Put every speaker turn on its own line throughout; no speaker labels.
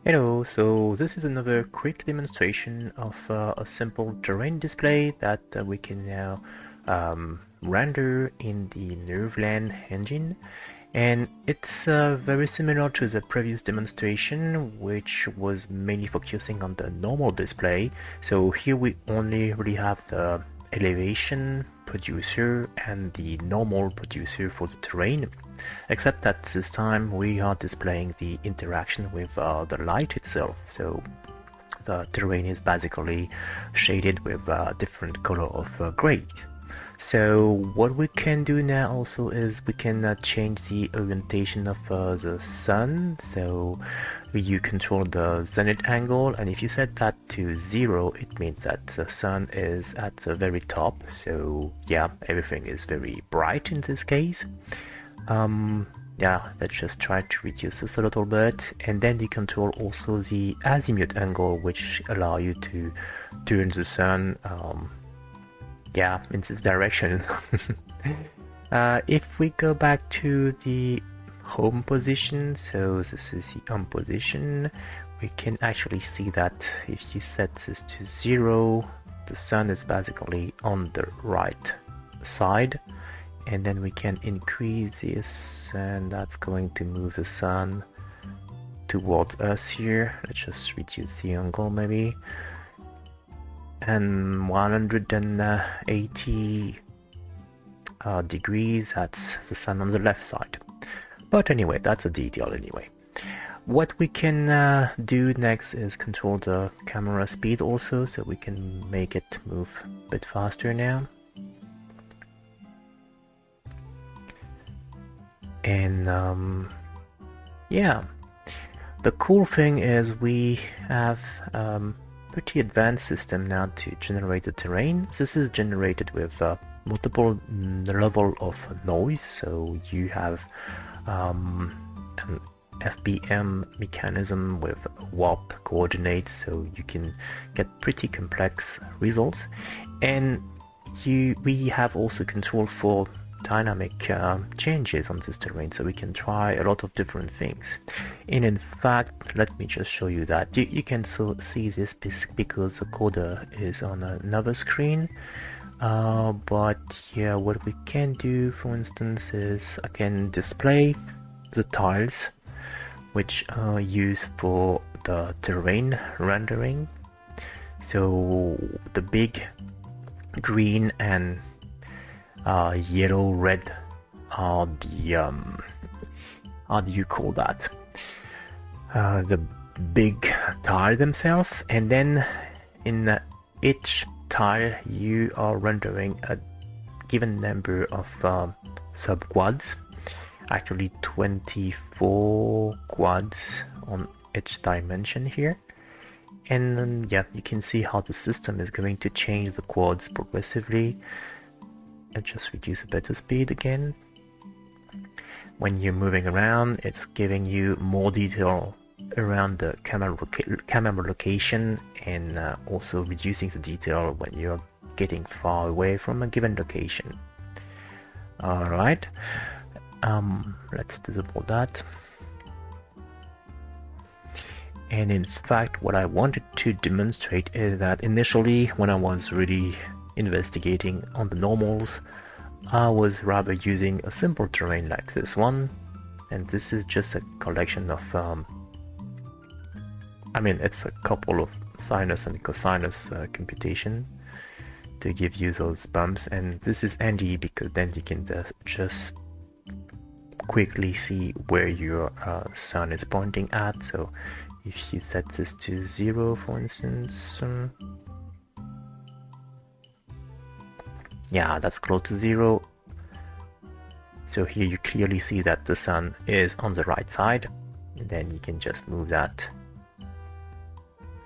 Hello, so this is another quick demonstration of a simple terrain display that we can now render in the NervLand engine. And it's very similar to the previous demonstration, which was mainly focusing on the normal display. So here we only really have the elevation producer and the normal producer for the terrain, except that this time we are displaying the interaction with the light itself. So the terrain is basically shaded with different color of gray. So what we can do now also is we can change the orientation of the sun. So you control the zenith angle, and if you set that to 0, it means that the sun is at the very top. So yeah, everything is very bright in this case. Yeah, let's just try to reduce this a little bit, and then you control also the azimuth angle, which allow you to turn the sun yeah, in this direction. If we go back to the home position, so this is the home position, we can actually see that if you set this to 0, the sun is basically on the right side, and then we can increase this, and that's going to move the sun towards us here. Let's just reduce the angle maybe, and 180 degrees, that's the sun on the left side. But anyway, that's a detail anyway. What we can do next is control the camera speed also, so we can make it move a bit faster now. And yeah, the cool thing is we have pretty advanced system now to generate the terrain. This is generated with multiple level of noise, so you have an FBM mechanism with warp coordinates, so you can get pretty complex results. And we have also control for dynamic changes on this terrain, so we can try a lot of different things. And in fact, let me just show you that. You can see this because the coder is on another screen, but yeah, what we can do, for instance, is I can display the tiles which are used for the terrain rendering. So the big green and yellow, red are the how do you call that? The big tile themselves, and then in each tile you are rendering a given number of subquads, actually 24 quads on each dimension here. And yeah, you can see how the system is going to change the quads progressively. Let's just reduce a bit of speed again. When you're moving around, it's giving you more detail around the camera location, and also reducing the detail when you're getting far away from a given location. Alright, let's disable that. And in fact, what I wanted to demonstrate is that initially, when I was really investigating on the normals, I was rather using a simple terrain like this one, and this is just a collection of I mean, it's a couple of sinus and cosinus computation to give you those bumps, and this is handy because then you can just quickly see where your sun is pointing at. So if you set this to 0, for instance, yeah, that's close to 0. So here you clearly see that the sun is on the right side, and then you can just move that.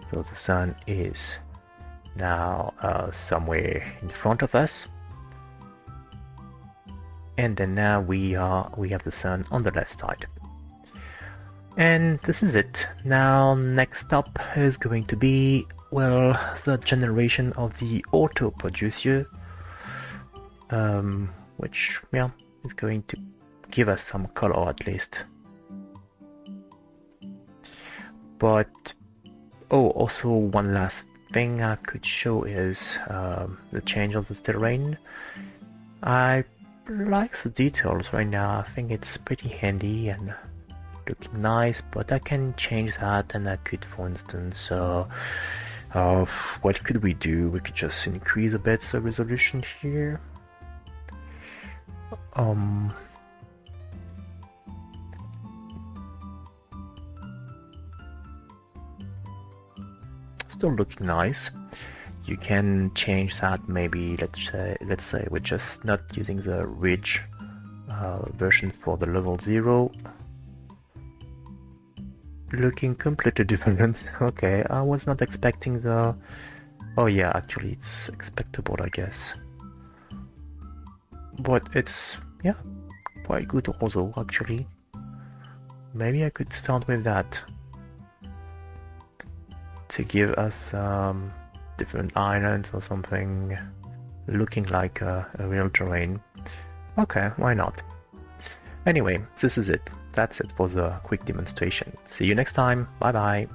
So the sun is now somewhere in front of us, and then now we have the sun on the left side. And this is it. Now next up is going to be, well, the generation of the auto producer, which, yeah, is going to give us some color at least. But oh, also one last thing I could show is the change of the terrain. I like the details right now. I think it's pretty handy and looking nice, but I can change that, and I could, for instance, what could we do? We could just increase a bit the resolution here. Still looking nice. You can change that. Maybe let's say we're just not using the ridge version for the level 0. Looking completely different. Okay, I was not expecting the... Oh yeah, actually it's expectable, I guess. But it's, yeah, quite good also, actually. Maybe I could start with that to give us different islands or something looking like a real terrain. Okay, why not? Anyway, this is it. That's it for the quick demonstration. See you next time. Bye bye.